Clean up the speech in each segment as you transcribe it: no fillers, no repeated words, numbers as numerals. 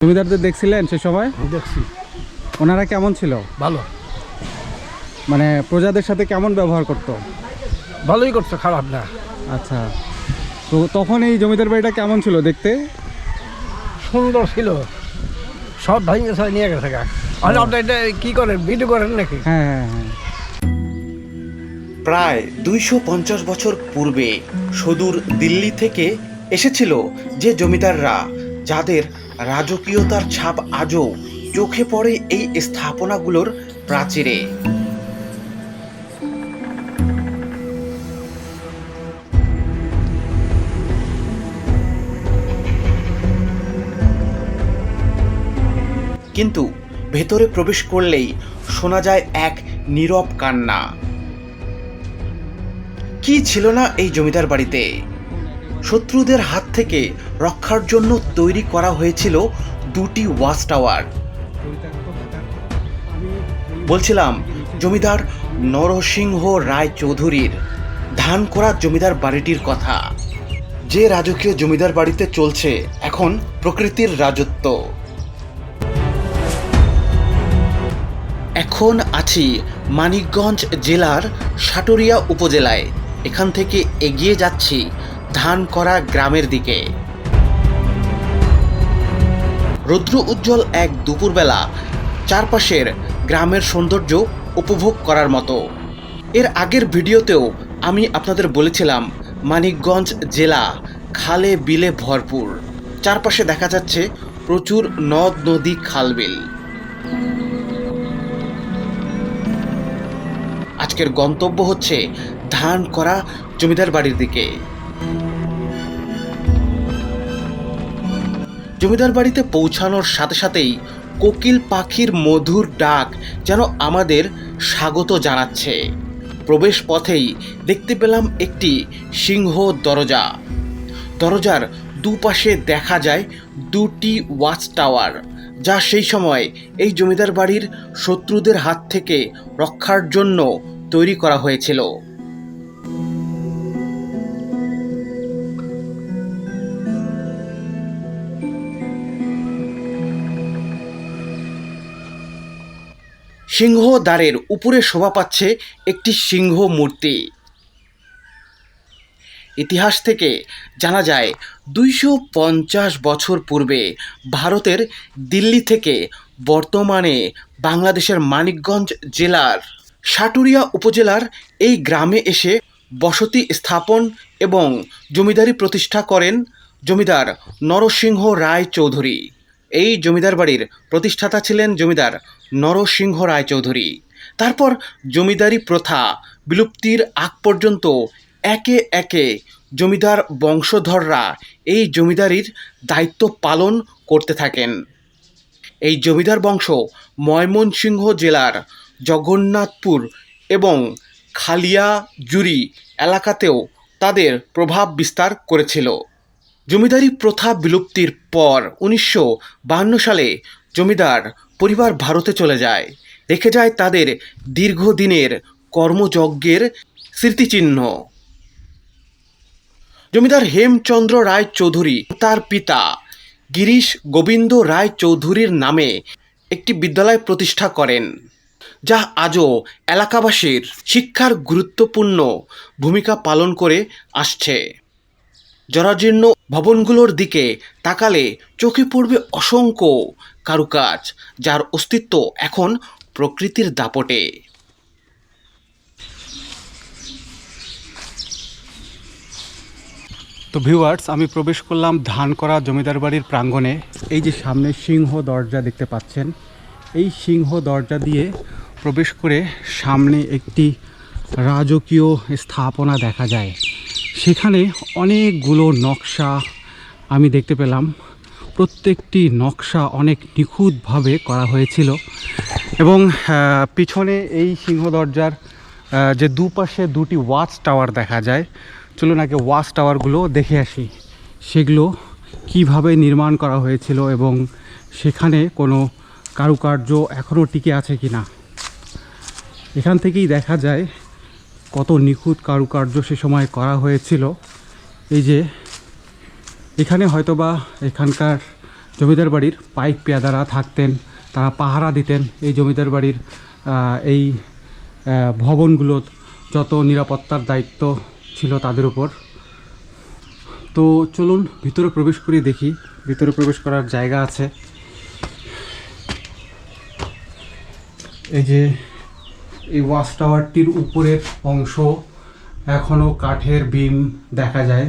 জমিদারদের দেখছিলেন সে সময়? দেখছি। ওনারা কেমন ছিল? ভালো, মানে প্রজাদের সাথে কেমন ব্যবহার করতো? ভালোই করছে, খারাপ না। আচ্ছা, তো তখন এই জমিদার বাড়িটা কেমন ছিল দেখতে? সুন্দর ছিল, সব ভাঙে সবাই নিয়ে গেছে গা। আর আপনি এটা কি করেন, ভিডিও করেন নাকি? হ্যাঁ হ্যাঁ হ্যাঁ। প্রায় 250 বছর পূর্বে সুদূর দিল্লি থেকে এসেছিল যে জমিদাররা, যাদের রাজকীয়তার ছাপ আজও চোখে পড়ে এই স্থাপনাগুলোর প্রাচীরে। কিন্তু ভেতরে প্রবেশ করলেই শোনা যায় এক নীরব কান্না। কি ছিল না এই জমিদার বাড়িতে? শত্রুদের হাত থেকে রক্ষার জন্য তৈরি করা হয়েছিল দুটি ওয়াচ টাওয়ার। বলছিলাম জমিদার নরসিংহ রায় চৌধুরীর ধান করা জমিদার বাড়িটির কথা, যে রাজকীয় জমিদার বাড়িতে চলছে এখন প্রকৃতির রাজত্ব। এখন আছি মানিকগঞ্জ জেলার সাটুরিয়া উপজেলায়। এখান থেকে এগিয়ে যাচ্ছি ধানকরা গ্রামের দিকে। রৌদ্র উজ্জ্বল এক দুপুরবেলা চারপাশের গ্রামের সৌন্দর্য উপভোগ করার মতো। এর আগের ভিডিওতেও আমি আপনাদের বলেছিলাম মানিকগঞ্জ জেলা খালে বিলে ভরপুর। চারপাশে দেখা যাচ্ছে প্রচুর নদ নদী খালবিল। আজকের গন্তব্য হচ্ছে ধানকরা জমিদার বাড়ির দিকে। জমিদার বাড়িতে পৌঁছানোর সাথে সাথেই কোকিল পাখির মধুর ডাক যেন আমাদের স্বাগত জানাচ্ছে। প্রবেশ পথেই দেখতে পেলাম একটি সিংহ দরজা। দরজার দুপাশে দেখা যায় দুটি ওয়াচ টাওয়ার, যা সেই সময় এই জমিদার বাড়ির শত্রুদের হাত থেকে রক্ষার জন্য তৈরি করা হয়েছিল। সিংহ দ্বারের উপরে শোভা পাচ্ছে একটি সিংহ মূর্তি। ইতিহাস থেকে জানা যায় 250 বছর পূর্বে ভারতের দিল্লি থেকে বর্তমানে বাংলাদেশের মানিকগঞ্জ জেলার সাটুরিয়া উপজেলার এই গ্রামে এসে বসতি স্থাপন এবং জমিদারি প্রতিষ্ঠা করেন জমিদার নরসিংহ রায় চৌধুরী। এই জমিদার বাড়ির প্রতিষ্ঠাতা ছিলেন জমিদার নরসিংহ রায় চৌধুরী। তারপর জমিদারি প্রথা বিলুপ্তির আগ পর্যন্ত একে একে জমিদার বংশধররা এই জমিদারির দায়িত্ব পালন করতে থাকেন। এই জমিদার বংশ ময়মনসিংহ জেলার জগন্নাথপুর এবং খালিয়াজুরি এলাকাতেও তাদের প্রভাব বিস্তার করেছিল। জমিদারি প্রথা বিলুপ্তির পর 1952 সালে জমিদার পরিবার ভারতে চলে যায়, রেখে যায় তাদের দীর্ঘদিনের কর্মযজ্ঞের স্মৃতিচিহ্ন। জমিদার হেমচন্দ্র রায় চৌধুরী তার পিতা গিরিশ গোবিন্দ রায় চৌধুরীর নামে একটি বিদ্যালয় প্রতিষ্ঠা করেন, যা আজও এলাকাবাসীর শিক্ষার গুরুত্বপূর্ণ ভূমিকা পালন করে আসছে। জরাজীর্ণ ভবনগুলোর দিকে তাকালে চোখে পড়বে অসংখ্য কারুকাজ, যার অস্তিত্ব এখন প্রকৃতির দাপটে। তো ভিউয়ার্স, আমি প্রবেশ করলাম ধানকরা জমিদার বাড়ির প্রাঙ্গণে। এই যে সামনে সিংহ দরজা দেখতে পাচ্ছেন, এই সিংহ দরজা দিয়ে প্রবেশ করে সামনে একটি রাজকীয় স্থাপনা দেখা যায়। সেখানে অনেকগুলো নকশা আমি দেখতে পেলাম। প্রত্যেকটি নকশা অনেক নিখুঁতভাবে করা হয়েছিল এবং পিছনে এই সিংহ দরজার যে দুপাশে দুটি ওয়াচ টাওয়ার দেখা যায়, চলুন আগে ওয়াচ টাওয়ারগুলো দেখে আসি, সেগুলো কিভাবে নির্মাণ করা হয়েছিল এবং সেখানে কোনো কারুকার্য এখনও টিকে আছে কি না। এখান থেকেই দেখা যায় কত নিখুঁত কারুকার্য সে সময় করা হয়েছিল। এই যে এখানে হয়তোবা এখানকার জমিদার বাড়ির পাইক পেয়াদারা থাকতেন, তারা পাহারা দিতেন এই জমিদার বাড়ির এই ভবনগুলো, যত নিরাপত্তার দায়িত্ব ছিল তাদের উপর। তো চলুন ভিতরে প্রবেশ করি, দেখি ভিতরে প্রবেশ করার জায়গা আছে। এই যে এই ওয়াচ টাওয়ারটির উপরের অংশ এখনও কাঠের বিম দেখা যায়,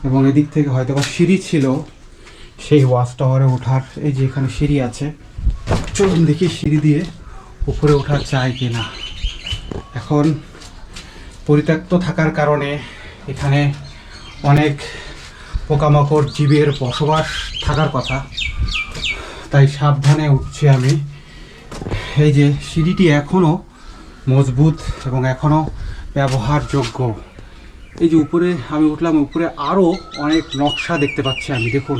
এবং এদিক থেকে হয়তো বা সিঁড়ি ছিল সেই ওয়াচ টাওয়ারে ওঠার। এই যে এখানে সিঁড়ি আছে, চলুন দেখি সিঁড়ি দিয়ে উপরে ওঠা যায় কি না। এখন পরিত্যক্ত থাকার কারণে এখানে অনেক পোকামাকড় জীবের বসবাস থাকার কথা, তাই সাবধানে উঠছি আমি। এই যে সিঁড়িটি এখনও মজবুত এবং এখনও ব্যবহারযোগ্য। এই যে উপরে আমি উঠলাম, উপরে আরও অনেক নকশা দেখতে পাচ্ছি আমি। দেখুন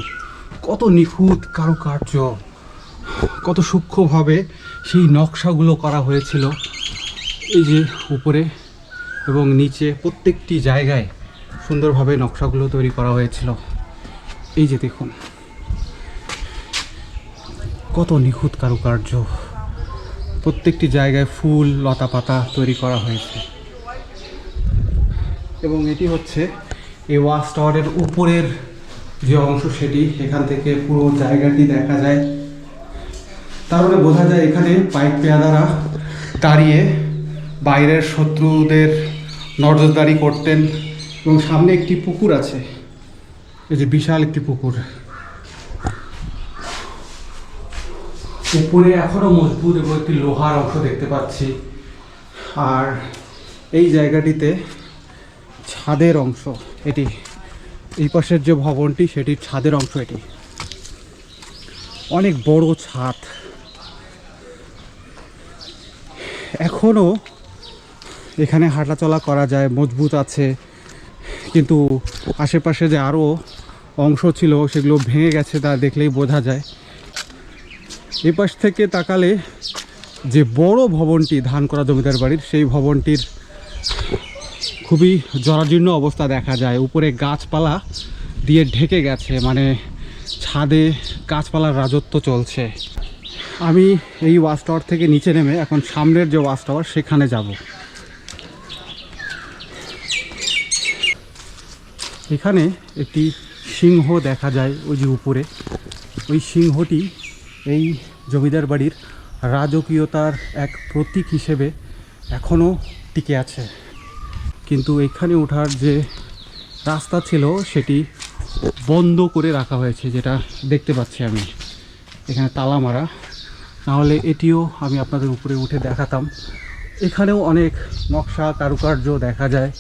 কত নিখুঁত কারুকার্য, কত সূক্ষ্মভাবে সেই নকশাগুলো করা হয়েছিল। এই যে উপরে এবং নিচে প্রত্যেকটি জায়গায় সুন্দরভাবে নকশাগুলো তৈরি করা হয়েছিল। এই যে দেখুন কত নিখুঁত কারুকার্য, প্রত্যেকটি জায়গায় ফুল লতা পাতা তৈরি করা হয়েছে। এবং এটি হচ্ছে এই ওয়াচ টাওয়ারের উপরের যে অংশ, সেটি এখান থেকে পুরো জায়গাটি দেখা যায়। তার মানে বোঝা যায় এখানে পাইক পেয়াদারা দাঁড়িয়ে বাইরের শত্রুদের নজরদারি করতেন। এবং সামনে একটি পুকুর আছে, এই যে বিশাল একটি পুকুর। উপরে এখনও মজবুত এবং একটি লোহার অংশ দেখতে পাচ্ছি। আর এই জায়গাটিতে ছাদের অংশ, এটি এই পাশের যে ভবনটি সেটির ছাদের অংশ। এটি অনেক বড় ছাদ। এখনও এখানে হাঁটাচলা করা যায়, মজবুত আছে, কিন্তু আশেপাশে যে আরও অংশ ছিল সেগুলো ভেঙে গেছে, তা দেখলেই বোঝা যায়। এই পাশ থেকে তাকালে যে বড় ভবনটি ধান করা জমিদার বাড়ির, সেই ভবনটির খুবই জরাজীর্ণ অবস্থা দেখা যায়। উপরে গাছপালা দিয়ে ঢেকে গেছে, মানে ছাদে গাছপালার রাজত্ব চলছে। আমি এই ওয়াচ টাওয়ার থেকে নিচে নেমে এখন সামনের যে ওয়াচ টাওয়ার সেখানে যাব। এখানে একটি সিংহ দেখা যায়, ওই যে উপরে ওই সিংহটি এই জমিদার বাড়ির রাজকীয়তার এক প্রতীক হিসেবে এখনও টিকে আছে। কিন্তু এখানে ওঠার যে রাস্তা ছিল সেটি বন্ধ করে রাখা হয়েছে, যেটা দেখতে পাচ্ছি আমি। এখানে তালা মারা, নাহলে এটিও আমি আপনাদের উপরে উঠে দেখাতাম। এখানেও অনেক নকশা কারুকার্য দেখা যায়,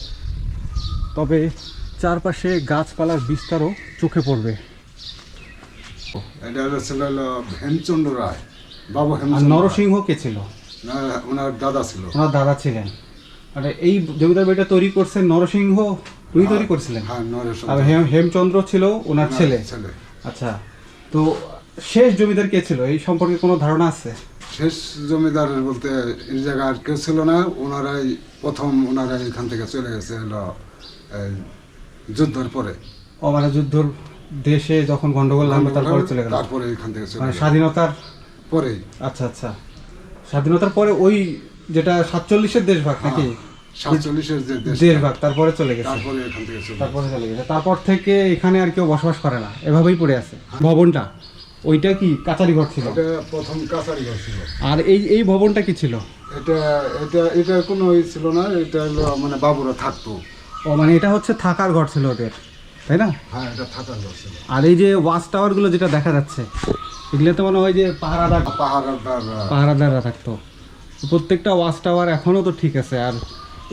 তবে চারপাশে গাছপালার বিস্তারও চোখে পড়বে। এটা ছিল হেমচন্দ্র রায়, বাবু আর হেমচন্দ্র নরসিংহ কে ছিল? ওনার দাদা ছিল। ওনার দাদা ছিলেন। মানে এই জমিদার বাড়িটা তৈরি করছেন নরসিংহ, উনি তৈরি করছিলেন। হ্যাঁ, নরসিংহ। আর হেমচন্দ্র ছিল ওনার ছেলে। আচ্ছা, তো শেষ জমিদার কে ছিল এই সম্পর্কে কোনো ধারণা আছে? শেষ জমিদার বলতে এই জায়গা আর কেউ ছিল না, ওনারাই প্রথম। ওনারা এখান থেকে চলে গেছে হলো যুদ্ধের পরে। ও মানে যুদ্ধর দেশে যখন গন্ডগোল লাগলো তারপরে চলে গেল, তারপরে এখান থেকে চলে মানে গেছে স্বাধীনতার পরেই। আচ্ছা আচ্ছা, স্বাধীনতার পরে ওই যেটা 47-এর দেশভাগ নাকি? 47-এর যে দেশভাগ, তারপরে চলে গেছে। তারপরে এখান থেকে চলে তারপরে চলে গেছে। তারপর থেকে এখানে আর কেউ বসবাস করে না, এভাবেই পড়ে আছে ভবনটা। ওইটা কি কাচারি ঘর ছিল? এটা প্রথম কাছারি ঘর ছিল। আর এই ভবনটা কি ছিল? এটা এটা এটা কোনো ছিল না, এটা হলো মানে বাবুরা থাকতো। ও মানে এটা হচ্ছে থাকার ঘর ছিল ওদের, তাই না? হ্যাঁ, এটা থাকার ঘর ছিল। আর এই যে ওয়াচ টাওয়ারগুলো যেটা দেখা যাচ্ছে, এগুলো তো মনে হয় যে পাহারাদাররা থাকতো। প্রত্যেকটা ওয়াচ টাওয়ার এখনও তো ঠিক আছে, আর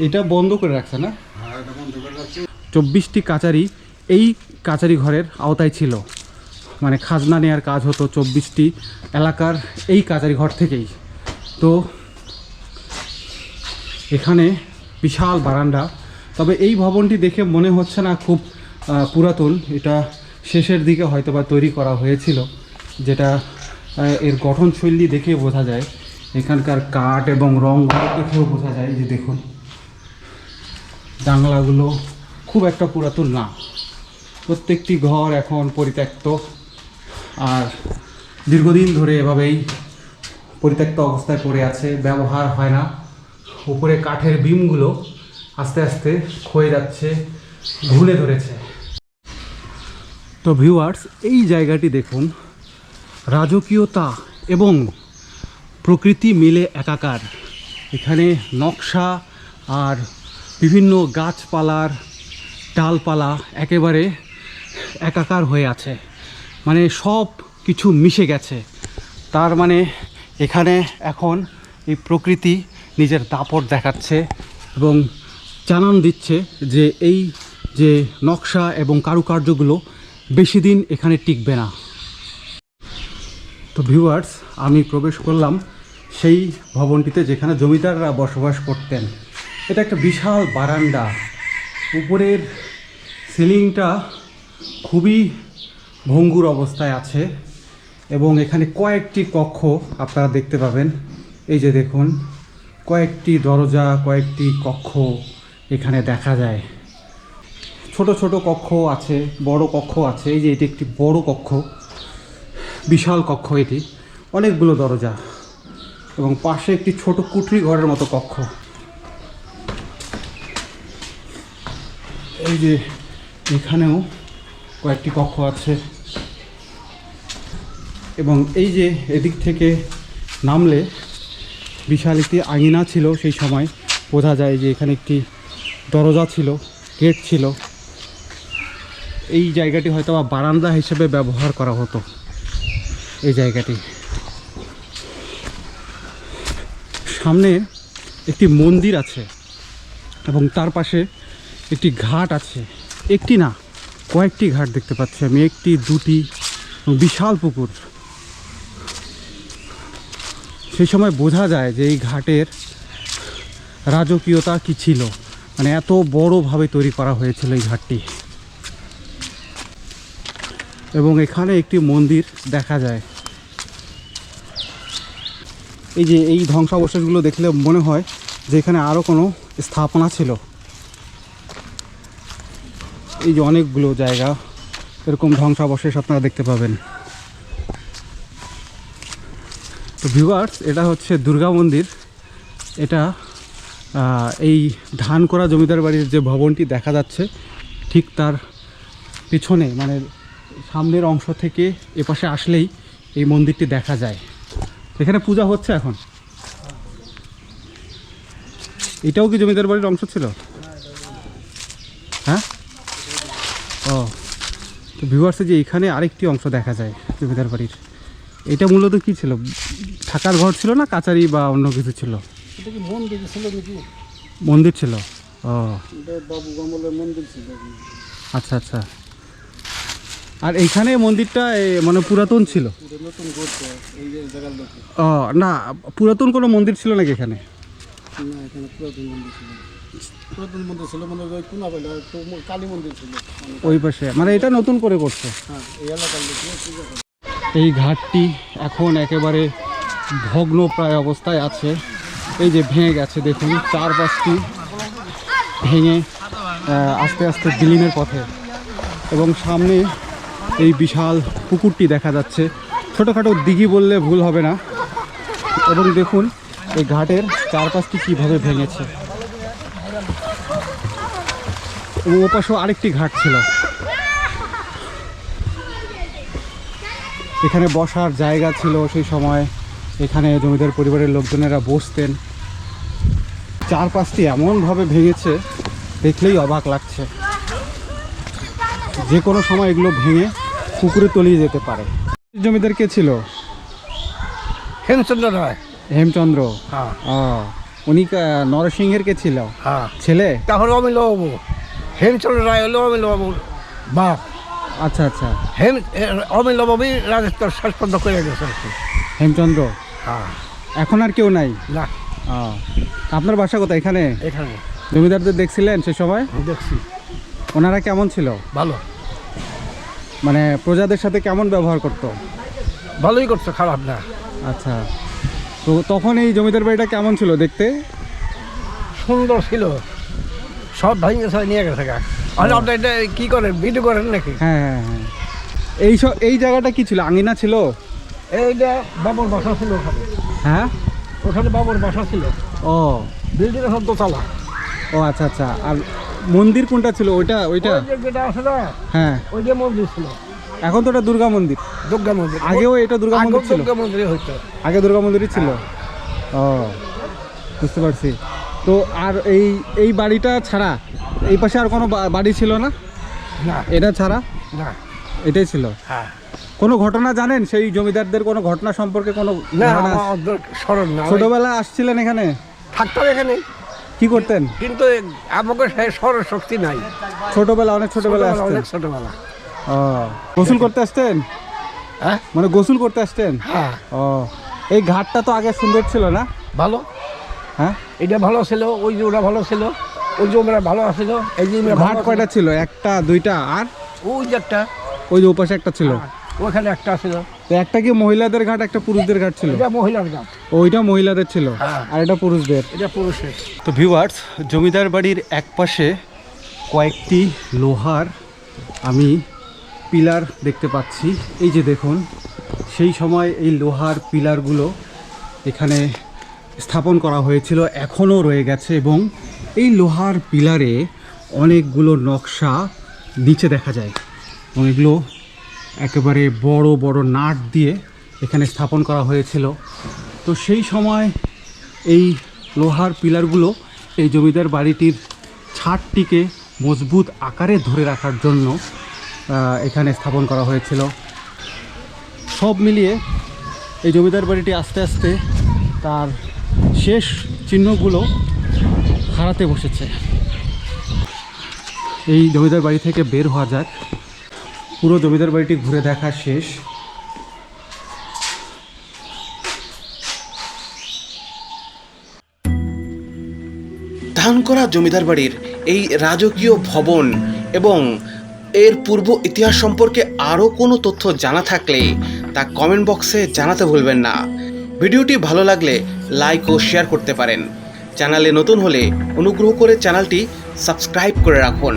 এটা বন্ধ করে রাখছে না? হ্যাঁ, এটা বন্ধ করে রাখছে। 24টি কাচারি এই কাচারি ঘরের আওতায় ছিল, মানে খাজনা নেওয়ার কাজ হতো 24টি এলাকার এই কাচারি ঘর থেকেই। তো এখানে বিশাল বারান্দা, তবে এই ভবনটি দেখে মনে হচ্ছে না খুব পুরাতন। এটা শেষের দিকে হয়তো বা তৈরি করা হয়েছিল, যেটা এর গঠনশৈলী দেখে বোঝা যায়। এখানকার কাঠ এবং রং দেখেও বোঝা যায়। যে দেখুন জানলাগুলো খুব একটা পুরাতন না, প্রত্যেকটি ঘর এখন পরিত্যক্ত। আর দীর্ঘদিন ধরে এভাবেই পরিত্যক্ত অবস্থায় পড়ে আছে, ব্যবহার হয় না। উপরে কাঠের বিমগুলো আস্তে আস্তে ক্ষয়ে যাচ্ছে, ঘুনে ধরেছে। তো ভিউয়ার্স, এই জায়গাটি দেখুন, রাজকীয়তা এবং প্রকৃতি মিলে একাকার। এখানে নকশা আর বিভিন্ন গাছপালার ডালপালা একেবারে একাকার হয়ে আছে, মানে সব কিছু মিশে গেছে। তার মানে এখানে এখন এই প্রকৃতি নিজের দাপট দেখাচ্ছে এবং জানান দিচ্ছে যে এই যে নকশা এবং কারুকার্যগুলো বেশি দিন এখানে টিকবে না। তো ভিউয়ার্স, আমি প্রবেশ করলাম সেই ভবনটিতে যেখানে জমিদাররা বসবাস করতেন। এটা একটা বিশাল বারান্দা, উপরের সিলিংটা খুবই ভঙ্গুর অবস্থায় আছে এবং এখানে কয়েকটি কক্ষ আপনারা দেখতে পাবেন। এই যে দেখুন, কয়েকটি দরজা, কয়েকটি কক্ষ এখানে দেখা যায়। ছোট ছোট কক্ষ আছে, বড় কক্ষ আছে। এই যে এটি একটি বড় কক্ষ, বিশাল কক্ষ, এটি অনেকগুলো দরজা এবং পাশে একটি ছোট কুঠরি ঘরের মতো কক্ষ। এই যে এখানেও কয়েকটি কক্ষ আছে এবং এই যে এদিক থেকে নামলে বিশাল একটি আঙিনা ছিল। সেই সময় বোঝা যায় যে এখানে একটি দরজা ছিল, গেট ছিল। এই জায়গাটি হয়তো বা বারান্দা হিসেবে ব্যবহার করা হতো। এই জায়গাটি সামনে একটি মন্দির আছে এবং তার পাশে একটি ঘাট আছে। একটি না, কয়েকটি ঘাট দেখতে পাচ্ছি আমি, একটি, দুটি, বিশাল পুকুর। সেই সময় বোঝা যায় যে এই ঘাটের রাজকীয়তা কি ছিল, মানে এত বড়ভাবে তৈরি করা হয়েছিল এই ঘাটটি। এবং এখানে একটি মন্দির দেখা যায়। এই যে এই ধ্বংসাবশেষগুলো দেখলে মনে হয় যে এখানে আরও কোনো স্থাপনা ছিল। এই যে অনেকগুলো জায়গা এরকম ধ্বংসাবশেষ আপনারা দেখতে পাবেন। তো ভিউয়ার্স, এটা হচ্ছে দুর্গা মন্দির। এটা এই ধান করা জমিদার বাড়ির যে ভবনটি দেখা যাচ্ছে ঠিক তার পিছনে, মানে সামনের অংশ থেকে এপাশে আসলেই এই মন্দিরটি দেখা যায়। এখানে পূজা হচ্ছে এখন। এটাও কি জমিদার বাড়ির অংশ ছিল? হ্যাঁ, ও। তো ভিউয়ার্সে যে এখানে আরেকটি অংশ দেখা যায় জমিদার বাড়ির। এটা মূলত কি ছিল? থাকার ঘর ছিল না কাচারি বা অন্য কিছু ছিল? এটা কি মন্দির ছিল নাকি? মন্দির ছিল, ও বাবু আমলের মন্দির ছিল। আচ্ছা আচ্ছা। আর এইখানে মন্দিরটা মানে পুরাতন ছিল? নতুন করছে এই যে জায়গার লোক। ও না, পুরাতন কোনো মন্দির ছিল নাকি এখানে? না, এখানে পুরাতন মন্দির ছিল। পুরাতন মন্দির ছিল মানে ওই কোনা পাইলা কালী মন্দির ছিল ওই পাশে, মানে এটা নতুন করে করছে। হ্যাঁ, এই এলাকার লোক পূজা করে। এই ঘাটটি এখন একেবারে ভগ্ন প্রায় অবস্থায় আছে। এই যে ভেঙে গেছে দেখুন, 4-5টি ভেঙে আস্তে আস্তে বিলীনের পথে। এবং সামনে এই বিশাল পুকুরটি দেখা যাচ্ছে, ছোটোখাটো দিঘি বললে ভুল হবে না। এবং দেখুন এই ঘাটের 4-5টি কীভাবে ভেঙেছে। এবং ওপাশেও আরেকটি ঘাট ছিল। এখানে বসার জায়গা ছিল সেই সময়, এখানে জমিদার পরিবারের লোকজনেরা বসতেন। 4-5টি এমনভাবে ভেঙেছে দেখলেই অবাক লাগছে। যে কোনো সময় এগুলো ভেঙে পুকুরে তলিয়ে যেতে পারে। জমিদার কে ছিল? হেমচন্দ্র রায়। হেমচন্দ্র, হ্যাঁ। ও উনি নরসিংহের কে ছিল? হ্যাঁ, ছেলে। তাহলে অমিল বাবু। হেমচন্দ্র রায় হলো অমিল বাবুর বাপ। আচ্ছা আচ্ছা। অমিল বাবুই রাজত্ব শেষ পর্যন্ত করে গেছে। হেমচন্দ্র। হ্যাঁ। এখন আর কেউ নাই? না। আপনার বাসা কোথায়? এখানে? এখানে। জমিদারদের দেখছিলেন সে সময়? দেখছি। ওনারা কেমন ছিল? ভালো। মানে প্রজাদের সাথে কেমন ব্যবহার করতো? ভালোই করছে, খারাপ না। আচ্ছা, তো তখন এই জমিদার বাড়িটা কেমন ছিল দেখতে? সুন্দর ছিল, সব ভেঙে সব নিয়ে গেছে গা। আর আপনি এটা কি করেন, ভিডিও করেন নাকি? হ্যাঁ হ্যাঁ হ্যাঁ। এই জায়গাটা কি ছিল, আঙিনা ছিল? এইটা বাবুর বাসা ছিল ওখানে। হ্যাঁ, ওখানে বাবুর বাসা ছিল। ও বিল্ডিং সব দোতলা। ও আচ্ছা আচ্ছা। আর মন্দির কোনটা ছিল? ওইটা? ওই যে যেটা আছে না, হ্যাঁ, ওই যে মন্দির ছিল, এখন তো এটা দুর্গা মন্দির। দুর্গা মন্দির। আগেও এটা দুর্গা মন্দির ছিল? দুর্গা মন্দির হইতো। আগে দুর্গা মন্দিরই ছিল। ও বুঝতে পারছি। তো আর এই বাড়িটা ছাড়া এই পাশে আর কোনো বাড়ি ছিল না? না এটা ছাড়া না। এটাই ছিল। হ্যাঁ। কোনো ঘটনা জানেন সেই জমিদারদের কোনো ঘটনা সম্পর্কে? কোনো না, ধারণা আছে? আমার স্মরণ না। ছোটবেলায় আসছিলেন এখানে? থাকতাম এখানে, কি করতেন? কিন্তু আমাকে সেই স্মরণ শক্তি নাই। ছোটবেলা, অনেক ছোটবেলায় আসতেন? অনেক ছোটবেলা। ও, গোসল করতে আসতেন? হ্যাঁ মানে গোসল করতে আসতেন? হ্যাঁ। ও, এই ঘাটটা তো আগে সুন্দর ছিল না? ভালো। হ্যাঁ, এটা ভালো ছিল, ওই যে ওরা ভালো ছিল, ওই যে ওরা ভালো আছিল, এই যে ওরা ঘাট ভালো কয়টা ছিল? একটা, দুইটা, আর ছিল। ওই যে একটা, ওই যে ওপাশে একটা ছিল। ওখানে একটা ছিল। তো একটা কি মহিলাদের ঘাট, একটা পুরুষদের ঘাট ছিল? এটা মহিলার গাছ, ওইটা মহিলাদের ছিল, হ্যাঁ। আর এটা পুরুষদের। এটা পুরুষের। তো ভিউয়ার্স, জমিদার বাড়ির একপাশে কয়েকটি লোহার আমি পিলার দেখতে পাচ্ছি। এই যে দেখুন, সেই সময় এই লোহার পিলারগুলো এখানে স্থাপন করা হয়েছিল, এখনও রয়ে গেছে, এবং এই লোহার পিলারে অনেকগুলো নকশা নিচে দেখা যায়, এবং এগুলো একেবারে বড় বড় নাট দিয়ে এখানে স্থাপন করা হয়েছিল। তো সেই সময় এই লোহার পিলারগুলো এই জমিদার বাড়িটির ছাদটিকে মজবুত আকারে ধরে রাখার জন্য এখানে স্থাপন করা হয়েছিল। সব মিলিয়ে এই জমিদার বাড়িটি আস্তে আস্তে তার শেষ চিহ্নগুলো হারাতে বসেছে। এই জমিদার বাড়ি থেকে বের হওয়া যাক। পুরো জমিদার বাড়িটি ঘুরে দেখা শেষ। ধানকরা জমিদার বাড়ির এই রাজকীয় ভবন এবং এর পূর্ব ইতিহাস সম্পর্কে আরও কোনো তথ্য জানা থাকলে তা কমেন্ট বক্সে জানাতে ভুলবেন না। ভিডিওটি ভালো লাগলে লাইক ও শেয়ার করতে পারেন। চ্যানেলে নতুন হলে অনুগ্রহ করে চ্যানেলটি সাবস্ক্রাইব করে রাখুন।